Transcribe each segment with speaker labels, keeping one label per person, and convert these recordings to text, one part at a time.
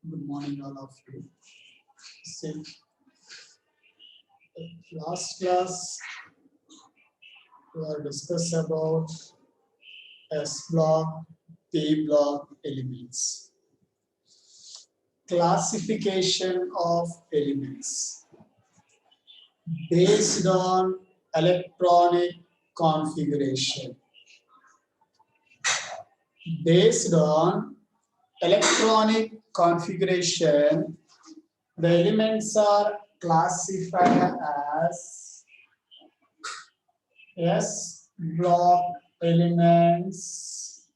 Speaker 1: Good morning, all of you. See, last class we have discussed about S block, P block elements. Classification of elements based on electronic configuration. Based on electronic configuration, the elements are classified as S block elements,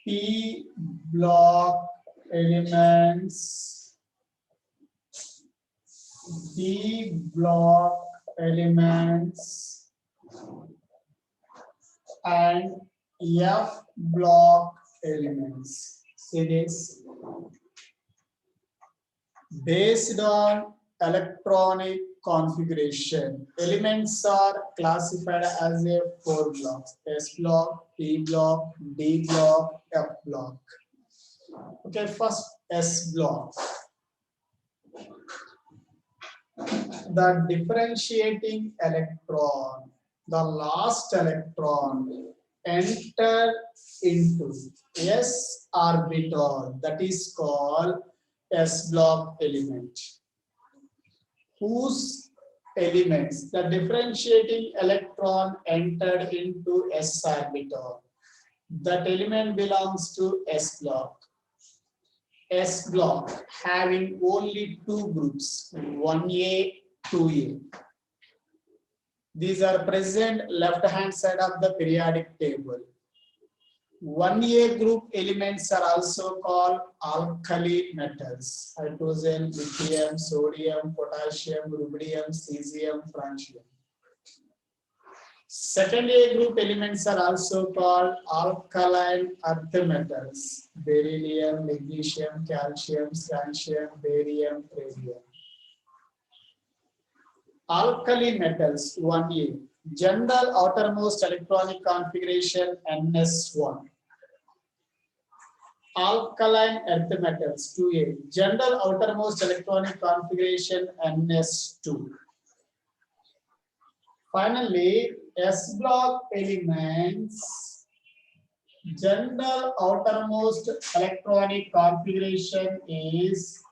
Speaker 1: P block elements, D block elements, and F block elements. See this? Based on electronic configuration, elements are classified as a 4 blocks: S block, P block, D block, F block. Okay, first S block. The differentiating electron, the last electron, enter into S orbital, that is called S block element, whose elements, the differentiating electron entered into S orbital. That element belongs to S block. S block having only two groups, 1A, 2A. These are present left hand side of the periodic table. 1A group elements are also called alkali metals: hydrogen, lithium, sodium, potassium, rubidium, cesium, francium. Second A group elements are also called alkaline earth metals: beryllium, magnesium, calcium, strontium, barium, radium. Alkali metals 1A, general outermost electronic configuration NS1. Alkaline earth metals 2A, general outermost electronic configuration NS2. Finally, S block elements, general outermost electronic configuration is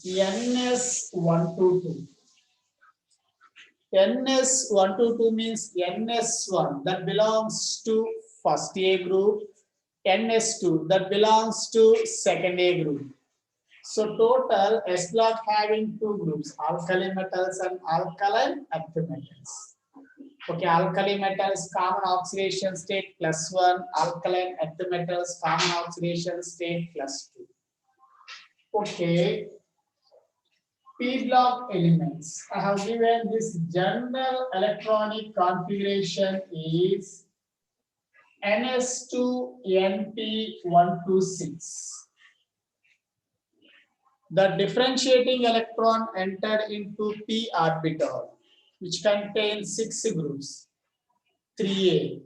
Speaker 1: NS122. NS122 means NS1 that belongs to first A group, NS2 that belongs to second A group. So total S block having two groups, alkali metals and alkaline earth metals. Okay, alkali metals common oxidation state +1, alkaline earth metals common oxidation state +2. Okay, P block elements. I have given this general electronic configuration is NS2NP126. The differentiating electron entered into P orbital, which contains 6 groups: 3A,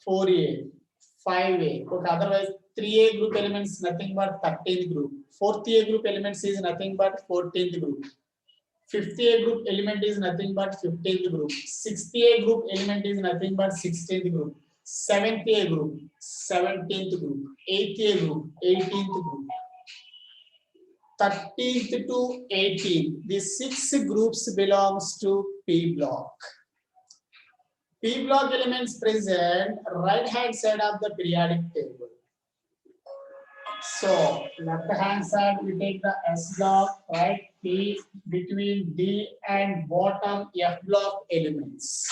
Speaker 1: 4A, 5A. Okay, otherwise 3A group elements nothing but 13th group. 4th A group elements is nothing but 14th group. 5th A group element is nothing but 15th group. 6th A group element is nothing but 16th group. 7th A group, 17th group. 8th A group, 18th group. 13th to 18th. These 6 groups belongs to P block. P block elements present right hand side of the periodic table. So left hand side we take the S block, right? P between D and bottom F block elements.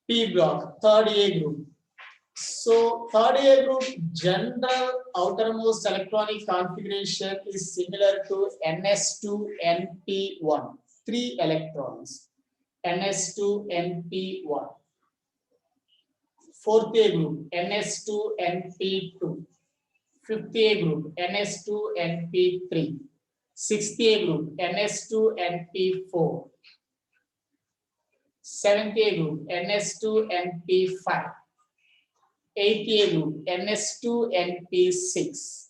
Speaker 1: P block, third A group. So third A group general outermost electronic configuration is similar to NS2NP1, 3 electrons. NS2NP1. Fourth A group NS2NP2. Fifth A group NS2NP3. Sixth A group NS2NP4. Seventh A group NS2NP5. 8th A group, Ns2Np6.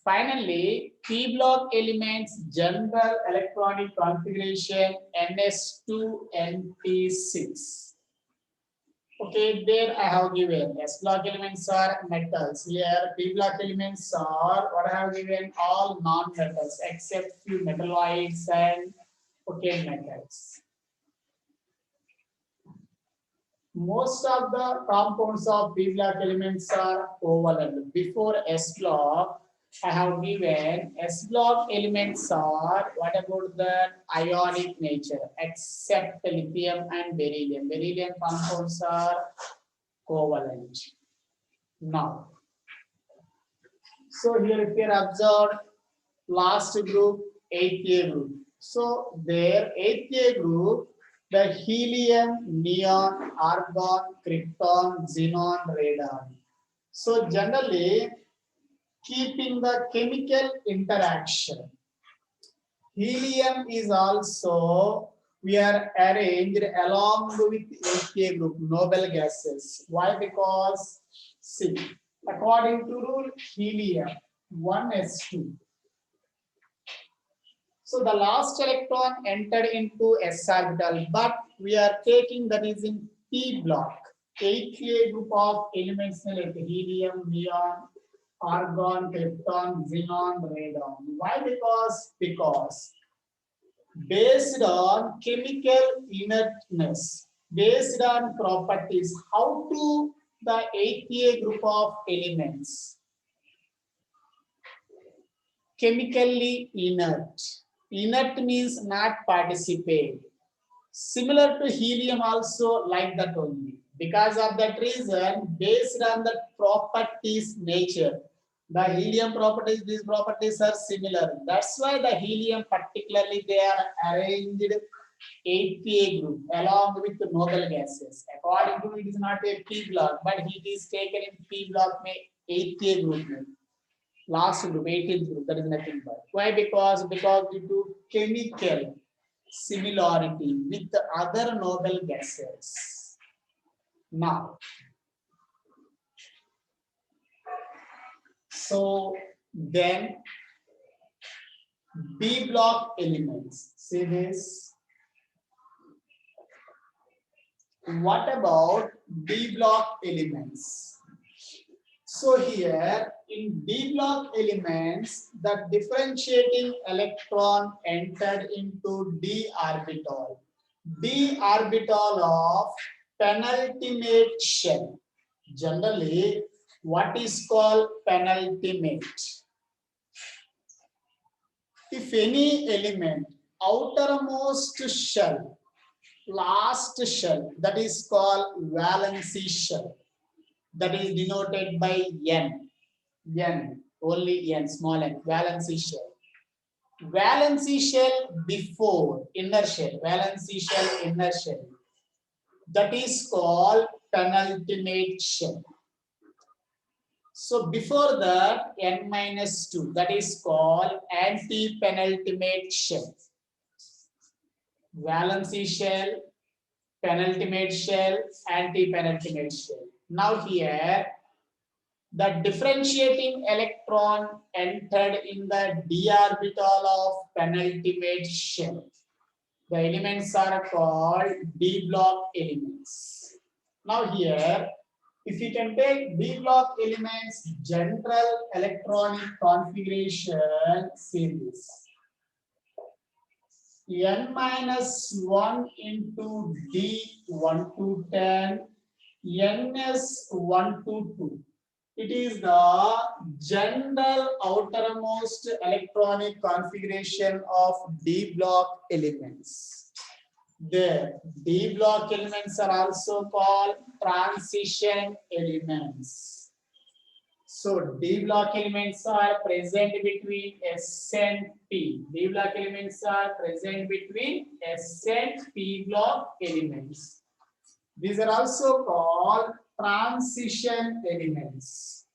Speaker 1: Finally, P block elements general electronic configuration Ns2Np6. Okay, there I have given S block elements are metals. Here P block elements are what I have given all non-metals except few metalloids and okay metals. Most of the compounds of P block elements are covalent. Before S block, I have given S block elements are what about the ionic nature except lithium and beryllium. Beryllium compounds are covalent. Now, so here if you observe last group, 8th A group. So their 8th A group, the helium, neon, argon, krypton, xenon, radon. So generally, keeping the chemical interaction, helium is also we are arranged along with 8th A group, noble gases. Why? Because see, according to rule, helium 1s2. So the last electron entered into s orbital, but we are taking that is in p block. 8th A group of elements like helium, neon, argon, krypton, xenon, radon. Why? Because based on chemical inertness, based on properties, how to the 8th A group of elements chemically inert. Inert means not participate. Similar to helium also like that only. Because of that reason, based on the properties nature, the helium properties, these properties are similar. That's why the helium particularly they are arranged 8th A group along with the noble gases. According to it is not a P block, but it is taken in P block में 8th A group में. Last group, 18th group, that is nothing but. Why? Because due to chemical similarity with the other noble gases. Now, so then B block elements. See this. What about B block elements? So here in D block elements, the differentiating electron entered into d orbital. D orbital of penultimate shell. Generally, what is called penultimate? If any element outermost shell, last shell, that is called valency shell. That is denoted by N. N, only N, small n, valency shell. Valency shell before inner shell, valency shell, inner shell. That is called penultimate shell. So before that, N-2, that is called anti-penultimate shell. Valency shell, penultimate shell, anti-penultimate shell. Now here, the differentiating electron entered in the d orbital of penultimate shell. The elements are called d block elements. Now here, if you can take d block elements general electronic configuration, see this. N-1 into D1 to 10, Ns1 to 2. It is the general outermost electronic configuration of D block elements. The D block elements are also called transition elements. So D block elements are present between S and P. D block elements are present between S and P block elements. These are also called transition elements.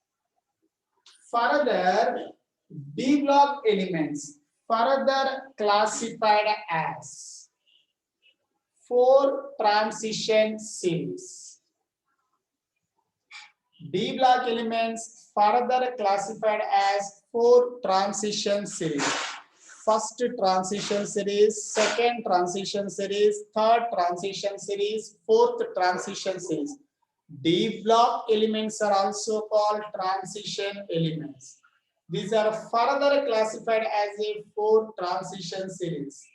Speaker 1: Further, D block elements further classified as 4 transition series. D block elements further classified as 4 transition series. First transition series, second transition series, third transition series, fourth transition series. D block elements are also called transition elements. These are further classified as a 4 transition series.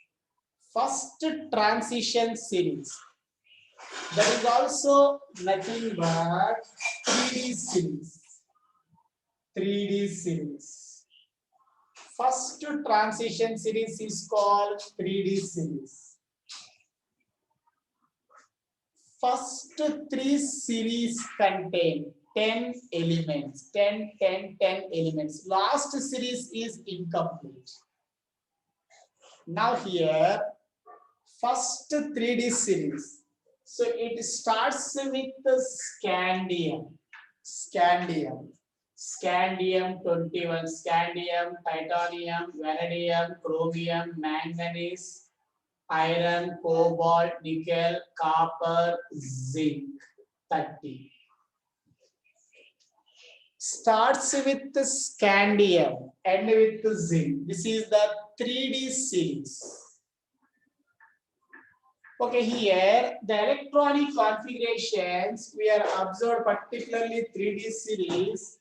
Speaker 1: First transition series, that is also nothing but 3D series. 3D series. First transition series is called 3D series. First 3 series contain 10 elements. 10 elements. Last series is incomplete. Now here, first 3D series. So it starts with the scandium. Scandium. Scandium 21, scandium, titanium, vanadium, chromium, manganese, iron, cobalt, nickel, copper, zinc, 30. Starts with the scandium and with the zinc. This is the 3D series. Okay, here the electronic configurations we are observed, particularly 3D series.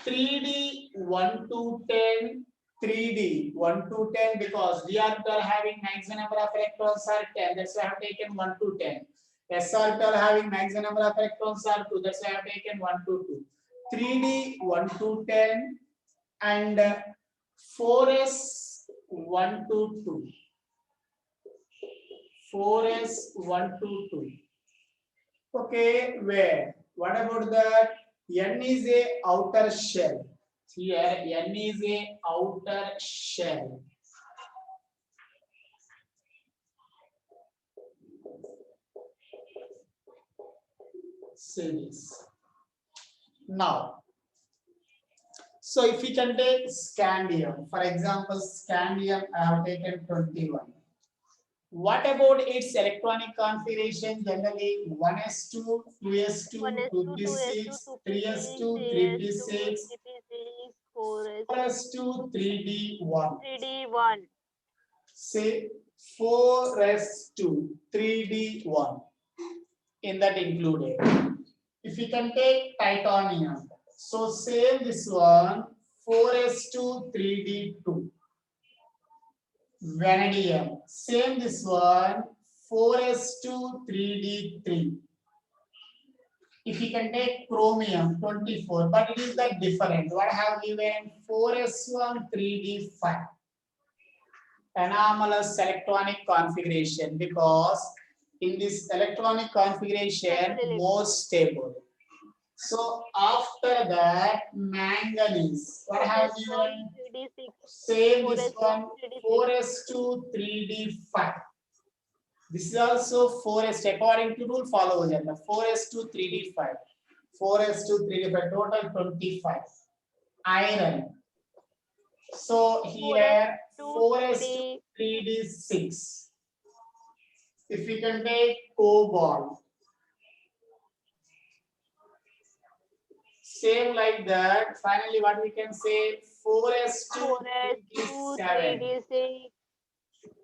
Speaker 1: 3D 1 to 10, 3D 1 to 10, because d orbital having maximum number of electrons are 10, that's why I have taken 1 to 10. S orbital having maximum number of electrons are 2, that's why I have taken 1 to 2. 3D 1 to 10 and 4s 1 to 2. 4s 1 to 2. Okay, where? What about that? N is a outer shell. Here, N is a outer shell. Series. Now, so if we can take scandium, for example, scandium I have taken 21. What about its electronic configuration? Generally 1s2, 2s2, 2p6, 3s2, 3p6, 4s2, 3d1.
Speaker 2: 3D1.
Speaker 1: Say 4s2, 3d1 in that included. If we can take titanium, so same this one 4s2, 3d2. Vanadium, same this one 4s2, 3d3. If we can take chromium 24, but it is like different. What I have given 4s1, 3d5. Anomalous electronic configuration, because in this electronic configuration more stable. So after that, manganese. What have you given?
Speaker 2: 3D6.
Speaker 1: Same this one 4s2, 3d5. This is also 4s, according to rule follow 4s2, 3d5. 4s2, 3d5, total 25. Iron. So here 4s2, 3d6. If we can take cobalt, same like that. Finally, what we can say 4s2, 3d7.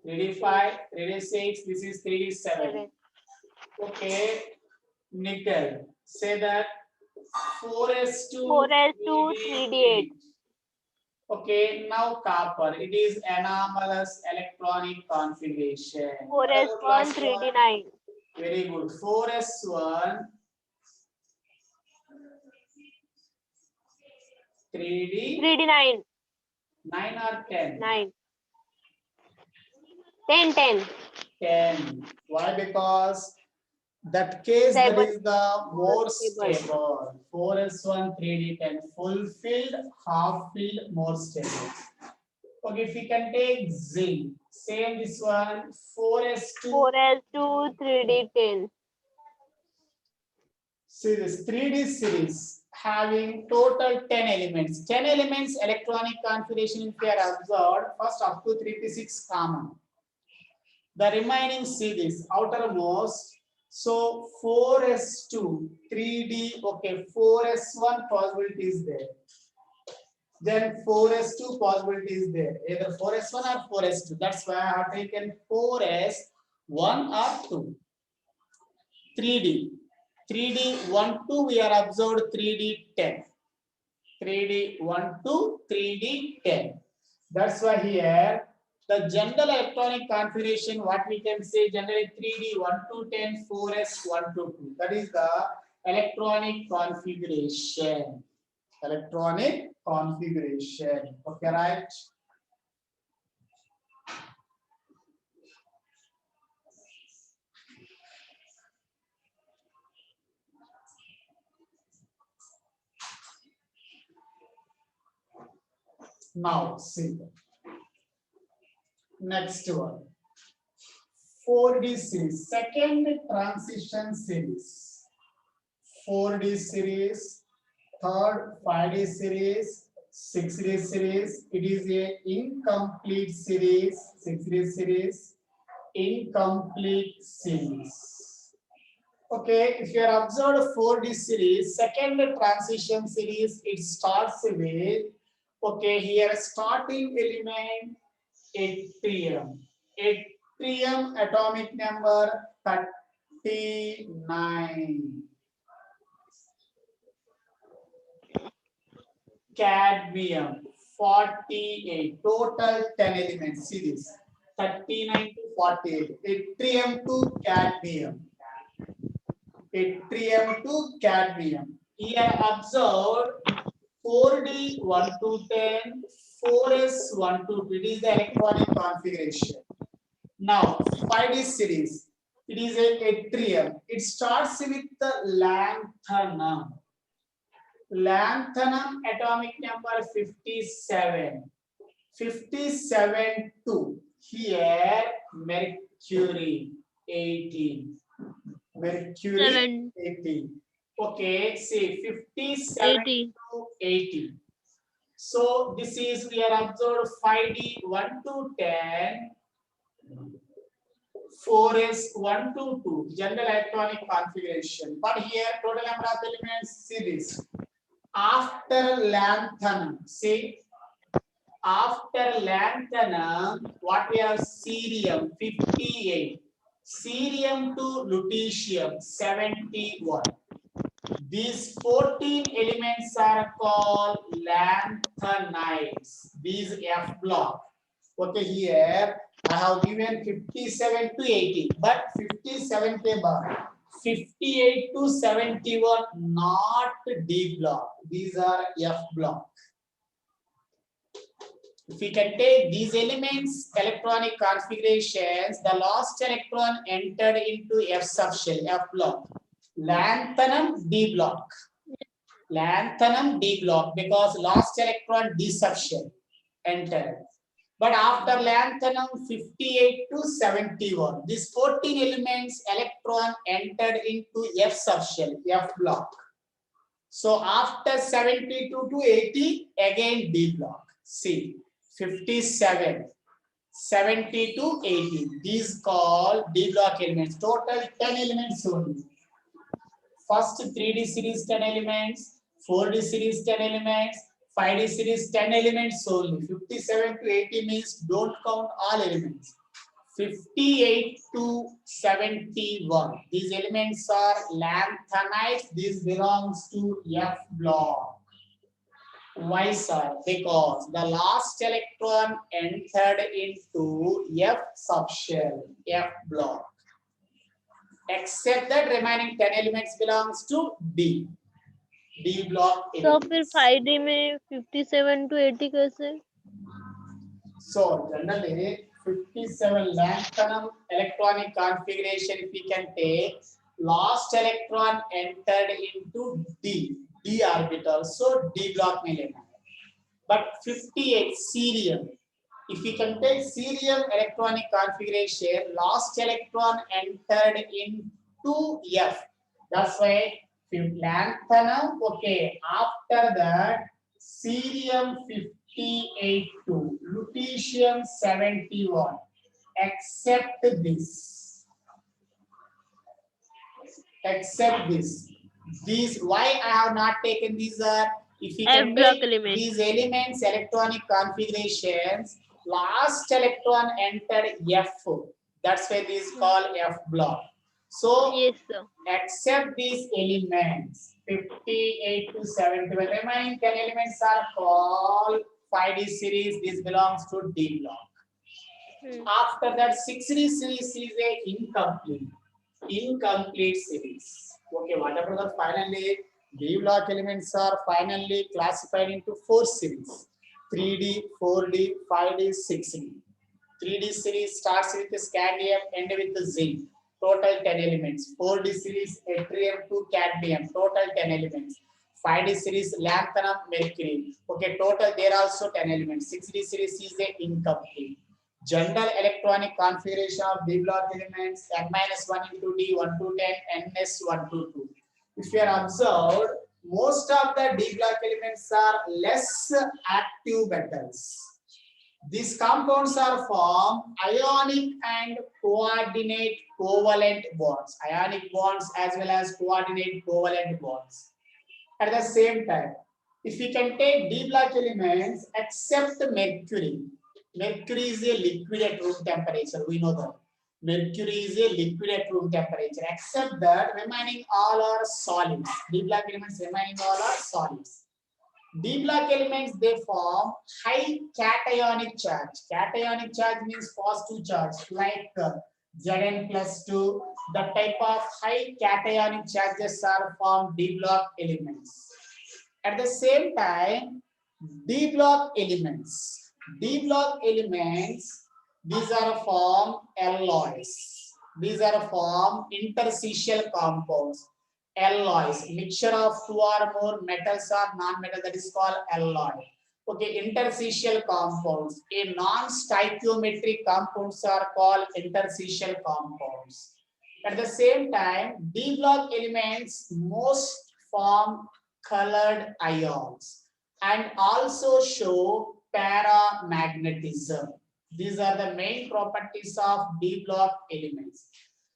Speaker 1: 3d5, 3d6, this is 3d7. Okay, nickel. Say that 4s2,
Speaker 2: 3D8.
Speaker 1: Okay, now copper. It is anomalous electronic configuration.
Speaker 2: 4s1, 3D9.
Speaker 1: Very good. 4s1, 3d,
Speaker 2: 3D9.
Speaker 1: 9 or 10?
Speaker 2: 9. 10.
Speaker 1: 10. Why? Because that case that is the more stable. 4s1, 3d10. Full-filled, half-filled, more stable. Okay, if we can take zinc, same this one, 4s2,
Speaker 2: 3D10.
Speaker 1: See this 3D series having total 10 elements. 10 elements electronic configuration if we are observed, first up to 3p6 common. The remaining series outermost So 4s2, 3d, okay, 4s1 possibility is there. Then 4s2 possibility is there. Either 4s1 or 4s2. That's why I have taken 4s1 or 2. 3d. 3d 1, 2, we are observed 3d 10. 3d 1, 2, 3d 10. That's why here the general electronic configuration, what we can say generally 3d 1 to 10, 4s 1 to 2. That is the electronic configuration. Electronic configuration. Okay, right? Now see next one. 4D series, second transition series. 4D series, third 5D series, 6D series. It is a incomplete series. 6D series, incomplete series. Okay, if you are observed 4D series, second transition series, it starts with, okay, here starting element yttrium. Yttrium atomic number 39. Cadmium 48. Total 10 elements. See this. 39 to 48. Yttrium to cadmium. Yttrium to cadmium. Here observed 4D 1 to 10, 4S 1 to 2. It is the electronic configuration. Now 5D series. It is a yttrium. It starts with the lanthanum. Lanthanum atomic number 57. 57 2. Here mercury 18. Mercury
Speaker 2: 7,
Speaker 1: 18. Okay, see 57
Speaker 2: 80,
Speaker 1: to 80. So this is we are observed 5D 1 to 10, 4S 1 to 2, general electronic configuration. But here total number of elements, see this. After lanthanum, see, after lanthanum, what we have cerium 58, cerium to lutetium 71. These 14 elements are called lanthanides. These F block. Okay, here I have given 57 to 80, but 57 ke baad 58 to 71 not D block. These are F block. If we can take these elements, electronic configurations, the last electron entered into F subshell, F block. Lanthanum D block. Lanthanum D block because last electron D subshell entered. But after lanthanum 58 to 71, these 14 elements electron entered into F subshell, F block. So after 72 to 80, again D block. See, 57, 70 to 80. These called D block elements. Total 10 elements only. First 3D series 10 elements, 4D series 10 elements, 5D series 10 elements only. 57 to 80 means don't count all elements. 58 to 71. These elements are lanthanides. This belongs to F block. Why, sir? Because the last electron entered into F subshell, F block. Except that remaining 10 elements belongs to D. D block
Speaker 2: तो फिर
Speaker 1: elements.
Speaker 2: 5D में 57 to 80 कैसे?
Speaker 1: So generally 57 lanthanum electronic configuration, if we can take last electron entered into D orbital, so D block में लेना है. But 58 cerium, if we can take cerium electronic configuration, last electron entered into F. That's why lanthanum, okay, after that cerium 58 to lutetium 71, except this. except this. These, why I have not taken these are, if we
Speaker 2: F
Speaker 1: can
Speaker 2: block
Speaker 1: take
Speaker 2: element.
Speaker 1: these elements electronic configurations, last electron entered F. That's why this is called F block. So
Speaker 2: Yes, sir.
Speaker 1: except these elements 58 to 71, remaining 10 elements are called 5D series. This belongs to D block. After that, 6D series is a incomplete series. Okay, whatever the finally D block elements are finally classified into 4 series: 3D, 4D, 5D, 6D. 3D series starts with scandium, end with the zinc. Total 10 elements. 4D series yttrium to cadmium. Total 10 elements. 5D series lanthanum, mercury. Okay, total there are also 10 elements. 6D series is a incomplete. General electronic configuration of D block elements n-1 into D 1 to 10, ns1 to 2. If you are observed, most of the D block elements are less active metals. These compounds are formed ionic and coordinate covalent bonds. Ionic bonds as well as coordinate covalent bonds. At the same time, if we can take D block elements except mercury, mercury is a liquid at room temperature. We know that. Mercury is a liquid at room temperature. Except that, remaining all are solids. D block elements remaining all are solids. D block elements, they form high cationic charge. Cationic charge means positive charge, like Zn plus 2. The type of high cationic charges are formed D block elements. At the same time, D block elements, these are formed alloys. These are formed interstitial compounds. Alloys, mixture of 2 or more metals or non-metal, that is called alloy. Okay, interstitial compounds. A non-stoichiometric compounds are called interstitial compounds. At the same time, D block elements most form colored ions and also show paramagnetism. These are the main properties of D block elements.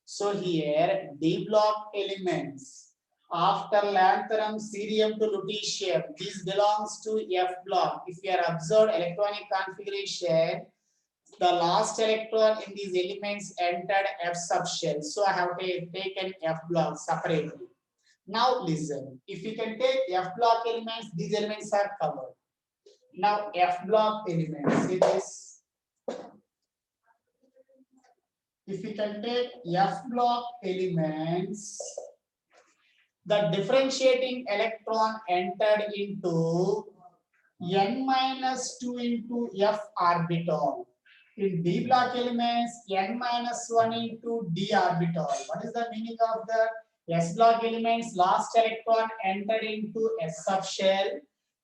Speaker 1: So here, D block elements, after lanthanum, cerium to lutetium, this belongs to F block. If you are observed electronic configuration, the last electron in these elements entered F subshell. So I have taken F block separately. Now listen, if you can take F block elements, these elements are covered. Now F block elements, see this. If we can take F block elements, the differentiating electron entered into n-2 into F orbital. In D block elements, n-1 into D orbital. What is the meaning of that? S block elements, last electron entered into S subshell.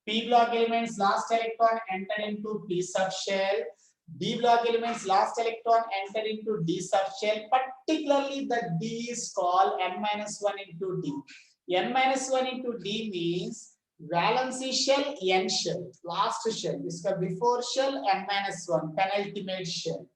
Speaker 1: P block elements, last electron entered into P subshell. D block elements, last electron entered into D subshell. Particularly the D is called n-1 into D. n-1 into D means valency shell, N shell, last shell. This is before shell, n-1, penultimate shell.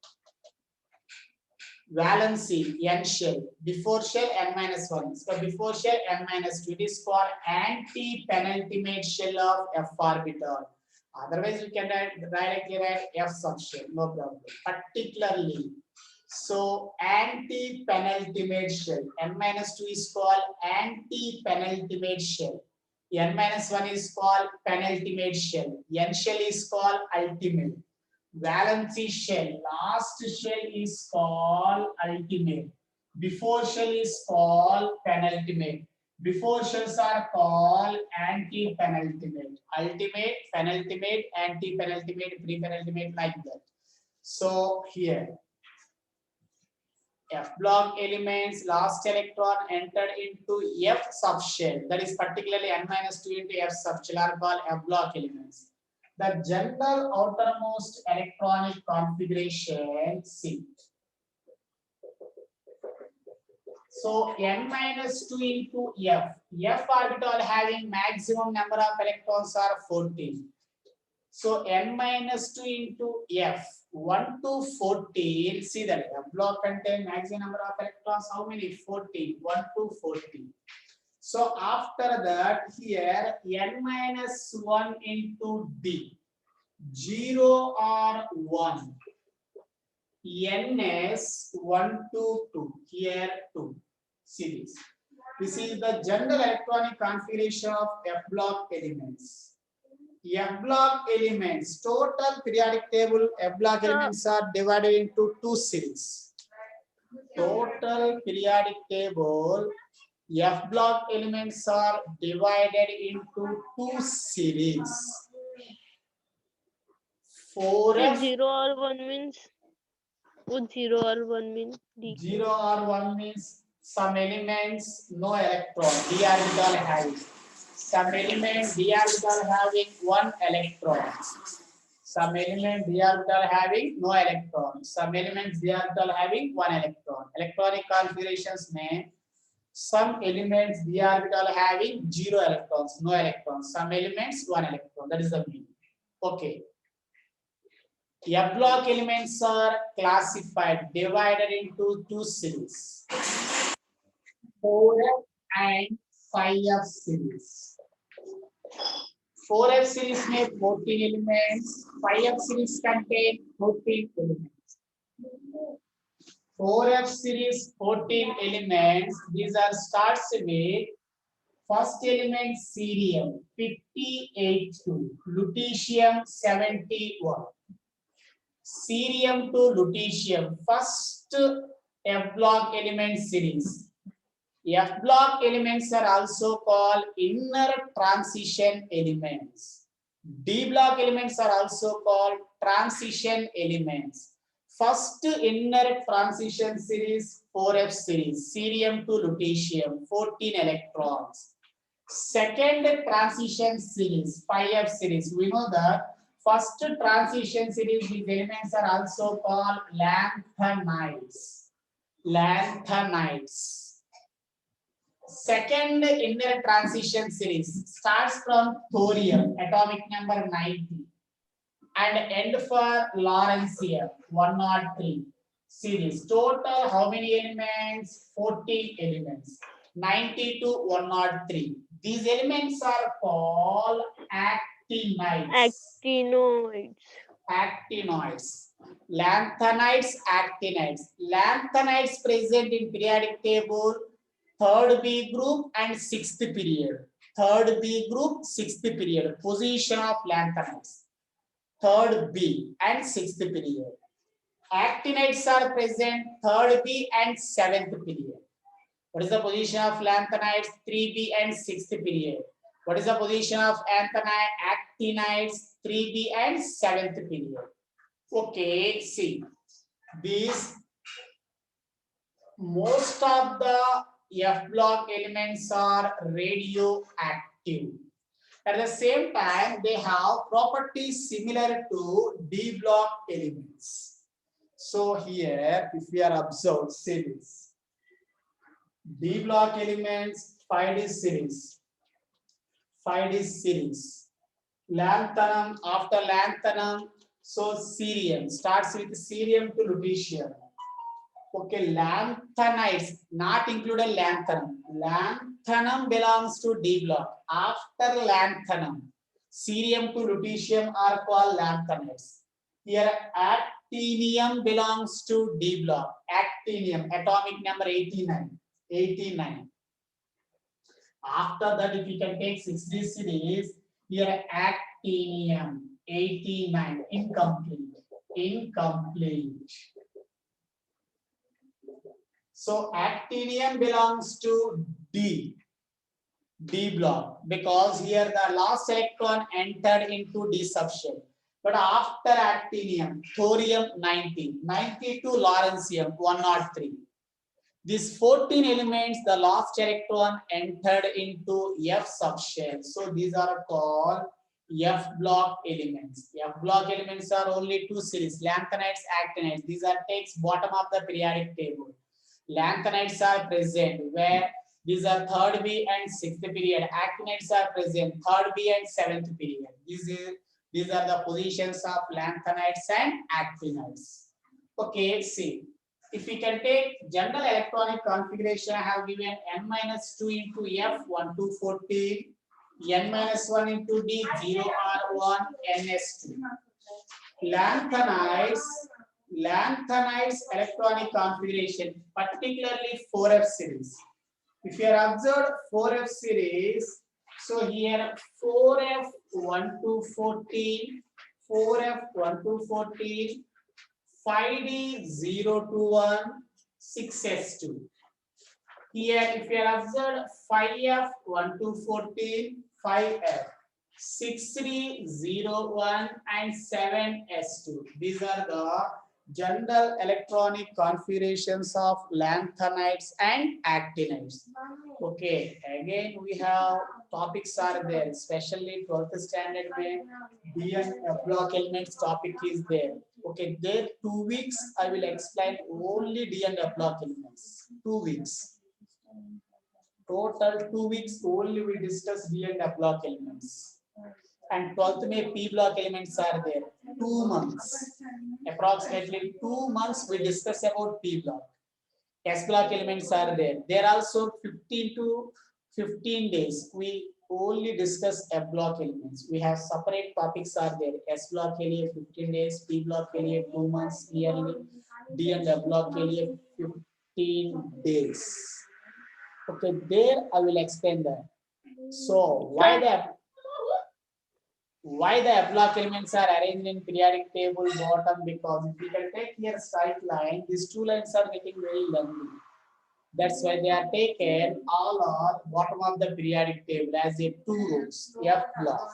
Speaker 1: Valency, N shell, before shell, n-1. So before shell, n-2. It is called anti-penultimate shell of F orbital. Otherwise, you can directly write F subshell, no problem. Particularly, so anti-penultimate shell, n-2 is called anti-penultimate shell. n-1 is called penultimate shell. N shell is called ultimate. Valency shell, last shell is called ultimate. Before shell is called penultimate. Before shells are called anti-penultimate. Ultimate, penultimate, anti-penultimate, pre-penultimate, like that. So here, F block elements, last electron entered into F subshell. That is particularly n-2 into F subshell are called F block elements. The general outermost electronic configuration C. So n-2 into F. F orbital having maximum number of electrons are 14. So n-2 into F. 1 to 14, see that F block contain maximum number of electrons, how many? 14, 1 to 14. So after that, here n minus 1 into D, 0 or 1, n is 1 to 2, here 2. See this. This is the general electronic configuration of F block elements. F block elements, total periodic table F block elements are divided into two series. Total periodic table F block elements are divided into two series. 4F.
Speaker 2: 0 or 1 means. Would 0 or 1 mean D?
Speaker 1: 0 or 1 means some elements no electron, d orbital having. Some element d orbital having 1 electron. Some element d orbital having no electron. Some elements d orbital having 1 electron. Electronic configurations में some elements d orbital having 0 electrons, no electrons. Some elements 1 electron. That is the meaning. Okay. F block elements are classified, divided into two series, 4F and 5F series. 4F series में 14 elements, 5F series contain 14 elements. 4F series 14 elements. These are starts with first element cerium 58 lutetium 71. Cerium to lutetium, first F block element series. F block elements are also called inner transition elements. D block elements are also called transition elements. First inner transition series, 4F series, cerium to lutetium, 14 electrons. Second transition series, 5F series, we know that first transition series, these elements are also called lanthanides. Lanthanides. Second inner transition series starts from thorium, atomic number 90, and end for lawrencium, 103 series. Total how many elements? 14 elements. 90 to 103. These elements are called actinides.
Speaker 2: Actinoids.
Speaker 1: Actinoids. Lanthanides, actinides. Lanthanides present in periodic table, third B group and sixth period. Third B group, sixth period. Position of lanthanides. Third B and sixth period. Actinides are present third B and seventh period. What is the position of lanthanides? 3B and 6th period. What is the position of actinides? 3B and 7th period. Okay, see. These most of the F block elements are radioactive. At the same time, they have properties similar to D block elements. So here, if we are observed, see this. D block elements, 5D series. 5D series. Lanthanum, after lanthanum, so cerium. Starts with cerium to lutetium. Okay, lanthanides, not included lanthanum. Lanthanum belongs to D block. After lanthanum, cerium to lutetium are called lanthanides. Here, actinium belongs to D block. Actinium, atomic number 89. 89. After that, if you can take 6D series, here actinium 89, incomplete. Incomplete. So actinium belongs to D block because here the last electron entered into D subshell. But after actinium, thorium 90, 92 lawrencium 103. These 14 elements, the last electron entered into F subshell. So these are called F block elements. F block elements are only two series, lanthanides, actinides. These are takes bottom of the periodic table. Lanthanides are present where these are third B and sixth period. Actinides are present third B and seventh period. This is These are the positions of lanthanides and actinides. Okay, see. If we can take general electronic configuration, I have given n minus 2 into F 1 to 14, n minus 1 into D 0 R1 NS2. Lanthanides electronic configuration, particularly 4F series. If you have observed 4F series, so here 4F 1 to 14, 4F 1 to 14, 5D 0 to 1, 6S2. Here, if you have observed 5F 1 to 14, 5F, 6D 0 1, and 7S2. These are the general electronic configurations of lanthanides and actinides. Okay, again we have topics are there, especially 12th standard where D and F block elements topic is there. Okay, there 2 weeks I will explain only D and F block elements. 2 weeks. Total 2 weeks only we discuss D and F block elements. And 12th May P block elements are there. 2 months. Approximately 2 months we discuss about P block. S block elements are there. There are also 15 to 15 days. We only discuss F block elements. We have separate topics are there. S block के लिए 15 days, P block के लिए 2 months yearly, D and F block के लिए 15 days. Okay, there I will explain that. So why the F block elements are arranged in periodic table bottom? Because if we can take here straight line, these two lines are getting very lengthy. That's why they are taken all on bottom of the periodic table as a 2 rows, F block.